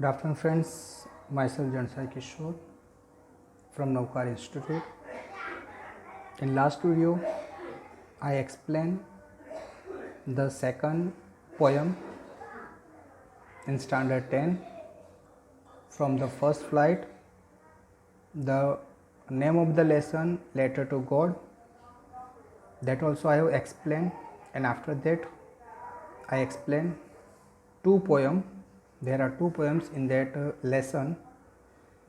Good afternoon, friends. Myself Jansai Kishore from Navkar Institute. In last video, I explained the second poem in Standard 10 from the first flight. The name of the lesson, Letter to God. That also I have explained, and after that, I explained two poems. There are two poems in that lesson.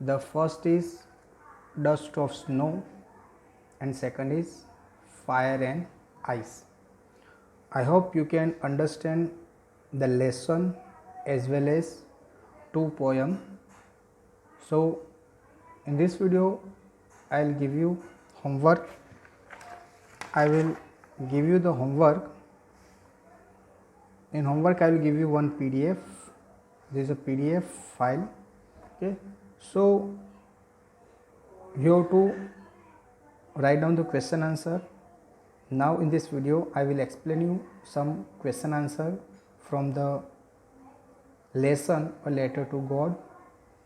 The first is Dust of Snow and second is Fire and Ice. I hope you can understand the lesson as well as two poems. So in this video I will give you homework. I will give you the homework. In homework I will give you one PDF. This is a PDF file. Okay, so you have to write down the question answer. Now in this video I will explain you some question answer from the lesson A Letter to God.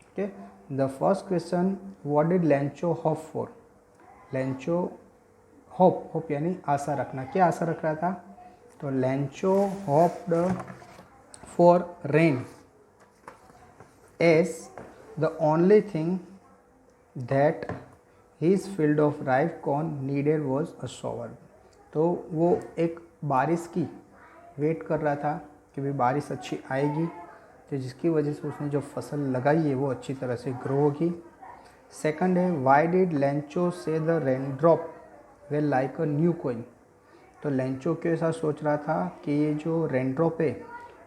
Okay, the first question, what did Lencho hope for? Lencho hope यानी आशा रखना. क्या आशा रख रहा था? तो Lencho hoped for rain as the only thing that his field of ripe corn needed was a shower. तो वो एक बारिश की वेट कर रहा था कि भाई बारिश अच्छी आएगी, तो जिसकी वजह से उसने जो फसल लगाई है वो अच्छी तरह से ग्रो होगी. सेकंड है, वाई डिड लेंचो से the rain drop way like a new coin. तो लेंचो क्यों ऐसा सोच रहा था कि ये जो रेन ड्रॉप है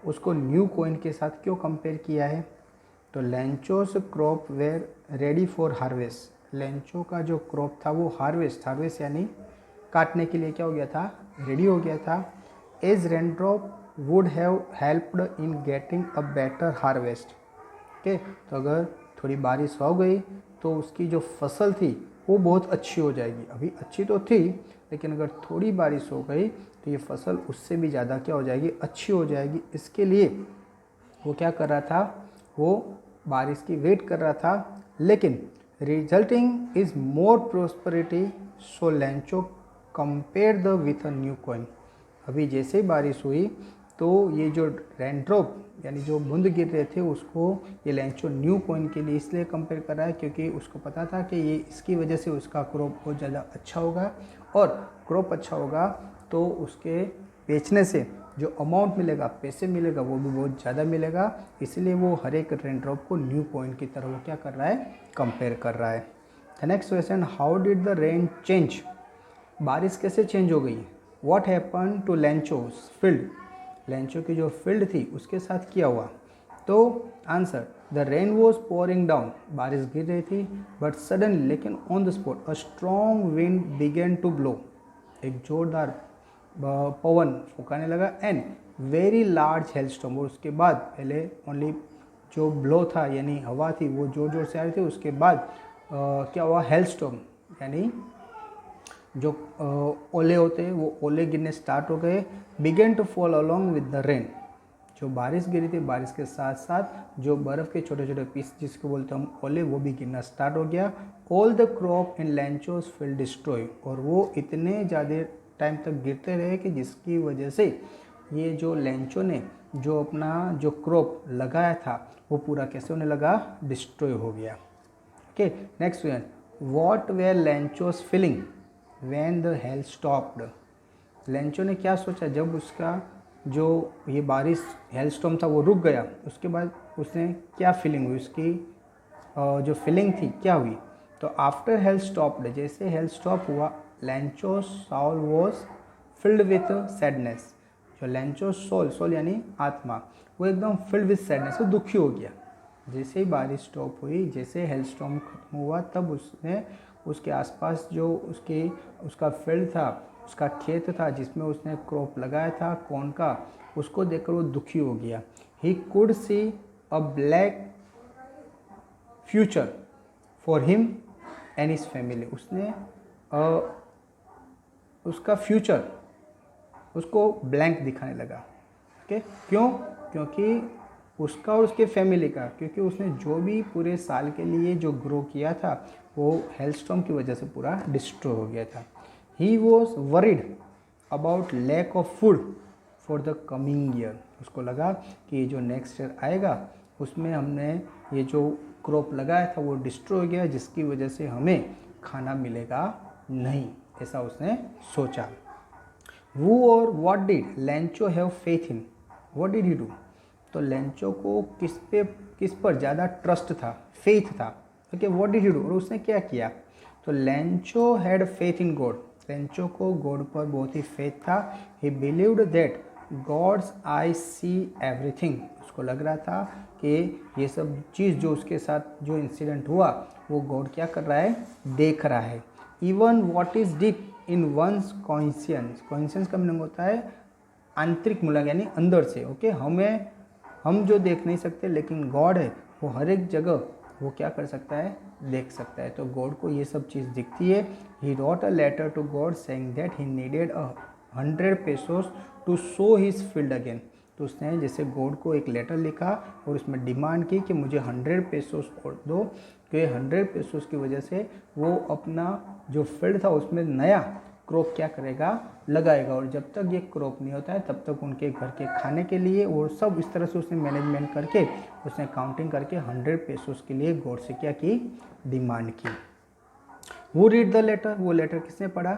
उसको न्यू कोइन के साथ क्यों कंपेयर किया है? तो Lencho's crop were ready for harvest. Lencho का जो क्रॉप था वो हार्वेस्ट यानी काटने के लिए क्या हो गया था? रेडी हो गया था. As rain drop would have helped in getting a better harvest. Okay, तो अगर थोड़ी बारिश हो गई तो उसकी जो फसल थी वो बहुत अच्छी हो जाएगी. अभी अच्छी तो थी लेकिन अगर थोड़ी बारिश हो गई तो ये फसल उससे भी ज़्यादा क्या हो जाएगी? अच्छी हो जाएगी. इसके लिए वो क्या कर रहा था? वो बारिश की वेट कर रहा था. लेकिन resulting is more prosperity, so Lencho compare the with a new coin. अभी जैसे ही बारिश हुई तो ये जो रेन ड्रॉप यानी जो बूंद गिर रहे थे उसको ये लेंचो न्यू कॉइन के लिए इसलिए कंपेयर कर रहा है क्योंकि उसको पता था कि ये इसकी वजह से उसका क्रॉप बहुत ज़्यादा अच्छा होगा, और क्रॉप अच्छा होगा तो उसके बेचने से जो अमाउंट मिलेगा, पैसे मिलेगा, वो भी बहुत ज़्यादा मिलेगा. इसलिए वो हर एक रेन ड्रॉप को न्यू कॉइन की तरह वो क्या कर रहा है? कंपेयर कर रहा है. The next question, how did the rain change. बारिश कैसे चेंज हो गई? What happen to Lencho's field. Lencho की जो फील्ड थी उसके साथ क्या हुआ? तो answer, the rain was pouring down. बारिश गिर रही थी बट सडनली, लेकिन on the spot, a strong wind began to blow. एक जोरदार पवन फूंकाने लगा. And very large hailstorm. और उसके बाद पहले ओनली जो ब्लो था यानी हवा थी वो जोर जोर से आ रही थी. उसके बाद क्या हुआ? हेलस्टॉर्म यानी जो ओले होते हैं वो ओले गिरने स्टार्ट हो गए. Began to fall along with the rain. जो बारिश गिरी थी बारिश के साथ साथ जो बर्फ़ के छोटे छोटे पीस जिसको बोलते हैं हम ओले, वो भी गिरना स्टार्ट हो गया. All the crop in Lencho's field destroy. और वो इतने ज़्यादा टाइम तक गिरते रहे कि जिसकी वजह से ये जो लेंचो ने जो अपना जो क्रॉप लगाया था वो पूरा कैसे होने लगा? डिस्ट्रॉय हो गया. Okay, next one, what were Lencho's feeling when the hail stopped. Lencho ने क्या सोचा जब उसका जो ये बारिश हेलस्टॉर्म था वो रुक गया? उसके बाद उसने क्या फीलिंग हुई? उसकी जो फीलिंग थी क्या हुई? तो आफ्टर हेल स्टॉप्ड, जैसे हेल स्टॉप हुआ, Lencho soul was filled with sadness. जो लेंचो सोल यानी आत्मा, वो एकदम फिल्ड विथ सैडनेस, वो दुखी हो गया. जैसे ही बारिश स्टॉप हुई, जैसे हेलस्टॉर्म खत्म हुआ, तब उसने उसके आसपास जो उसका फील्ड था, उसका खेत था जिसमें उसने क्रॉप लगाया था कॉर्न का, उसको देखकर वो दुखी हो गया. He could see a black future for him and his family. उसने उसका फ्यूचर उसको ब्लैंक दिखाने लगा. ओके, क्यों? क्योंकि उसका और उसके फैमिली का, क्योंकि उसने जो भी पूरे साल के लिए जो ग्रो किया था वो हेलस्टॉर्म की वजह से पूरा डिस्ट्रॉय हो गया था। He was worried about lack of food for the coming year. उसको लगा कि ये जो नेक्स्ट ईयर आएगा उसमें हमने ये जो क्रॉप लगाया था वो डिस्ट्रॉय हो गया, जिसकी वजह से हमें खाना मिलेगा नहीं, ऐसा उसने सोचा। वो और what did Lencho have faith in, what did he do. तो लेंचो को किस पर ज़्यादा ट्रस्ट था, फेथ था। Okay, what did he do, और उसने क्या किया। तो Lencho had faith in God, Lencho को गॉड पर बहुत ही फेथ था। He believed that God's eye see everything, उसको लग रहा था कि ये सब चीज़ जो उसके साथ जो इंसिडेंट हुआ वो गॉड क्या कर रहा है, देख रहा है। Even what is deep in one's conscience, conscience का मीनिंग होता है आंतरिक मूलक, यानी अंदर से। ओके, हम जो देख नहीं सकते लेकिन गॉड है वो हर एक जगह वो क्या कर सकता है, देख सकता है। तो गॉड को ये सब चीज़ दिखती है। He wrote a letter to God saying that he needed 100 pesos to sow his field again. तो उसने जैसे गॉड को एक लेटर लिखा और उसमें डिमांड की कि मुझे 100 पेसोस और दो, तो ये 100 पेसोस की वजह से वो अपना जो फील्ड था उसमें नया क्रॉप क्या करेगा, लगाएगा। और जब तक ये क्रॉप नहीं होता है तब तक उनके घर के खाने के लिए और सब इस तरह से उसने मैनेजमेंट करके उसने काउंटिंग करके 100 पेसोस के लिए गॉड से क्या की, डिमांड की। वो रीड द लेटर, वो लेटर किसने पढ़ा,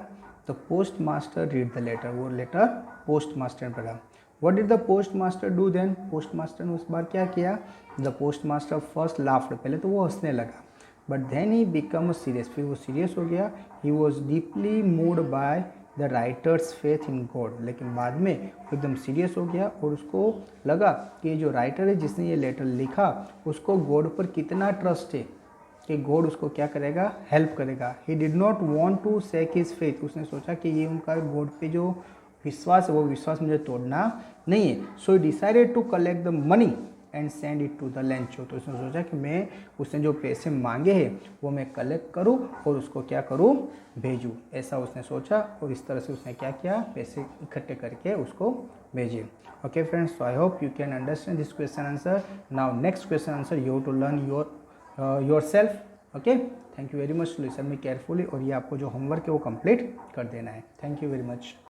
तो postmaster read the letter, वो लेटर पोस्ट मास्टर ने पढ़ा। What did the postmaster do then, postmaster ने उस बार क्या किया, the postmaster first laughed, पहले तो वो हंसने लगा, but then he become serious, फिर वो सीरियस हो गया। He was deeply moved by the writer's faith in God, लेकिन बाद में एकदम सीरियस हो गया और उसको लगा कि ये जो राइटर है जिसने ये लेटर लिखा उसको गॉड पर कितना ट्रस्ट है कि गॉड उसको क्या करेगा, हेल्प करेगा। He did not want to shake his faith, उसने सोचा कि ये उनका गॉड पे जो विश्वास है वो विश्वास मुझे तोड़ना नहीं है। So he decided to collect the money and send it to the Lencho, तो उसने सोचा कि मैं उसने जो पैसे मांगे हैं वो मैं कलेक्ट करूं और उसको क्या करूं, भेजूं, ऐसा उसने सोचा। और इस तरह से उसने क्या किया, पैसे इकट्ठे करके उसको भेजे। Okay friends, so I hope you can understand this question answer. Now next question answer you have to learn yourself. Okay, thank you very much, listen me carefully, और ये आपको जो होमवर्क है वो कंप्लीट कर देना है। Thank you very much.